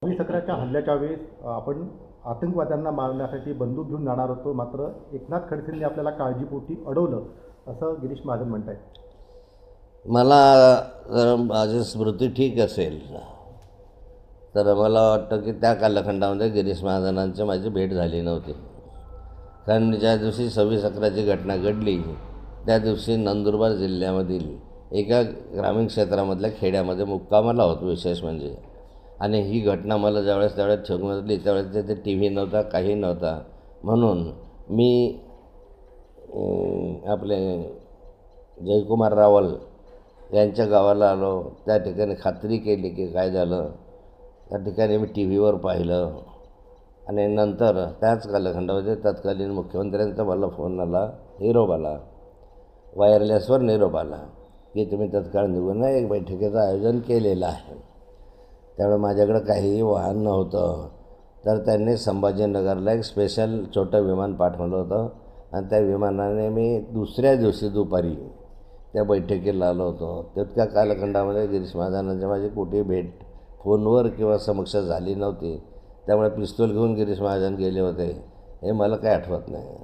11 हल्ल्याच्या वेळेस आपण आतंकवाद्यांना मारण्यासाठी बंदूक घेऊन जाणार होतो, मात्र एकनाथ खडसेंनी आपल्याला काळजीपोटी अडवलं, असं गिरीश महाजन म्हणतायत. मला जर माझी स्मृती ठीक असेल तर मला वाटतं की त्या कालखंडामध्ये गिरीश महाजनांची माझी भेट झाली नव्हती. कारण ज्या दिवशी 26/11ची घटना घडली त्या दिवशी नंदुरबार जिल्ह्यामधील एका ग्रामीण क्षेत्रामधल्या खेड्यामध्ये मुक्कामाला होतो. विशेष म्हणजे आणि ही घटना मला त्यावेळेस ठेवून त्यावेळेस तिथे टी व्ही नव्हता, काही नव्हता. म्हणून मी आपले जयकुमार रावल यांच्या गावाला आलो. त्या ठिकाणी खात्री केली की काय झालं. त्या ठिकाणी मी टी व्हीवर पाहिलं आणि नंतर त्याच कालखंडामध्ये तत्कालीन मुख्यमंत्र्यांचा मला फोन आला, निरोप आला, वायरलेसवर निरोप आला की तुम्ही तत्काळ निघून एक बैठकीचं आयोजन केलेलं आहे. त्यामुळे माझ्याकडं काहीही वाहन नव्हतं. तर त्यांनी संभाजीनगरला एक स्पेशल छोटं विमान पाठवलं होतं आणि त्या विमानाने मी दुसऱ्या दिवशी दुपारी त्या बैठकीला आलो होतो. तितक्या कालखंडामध्ये गिरीश महाजनांची माझी कुठेही भेट फोनवर किंवा समक्ष झाली नव्हती. त्यामुळे पिस्तूल घेऊन गिरीश महाजन गेले होते हे मला काही आठवत नाही.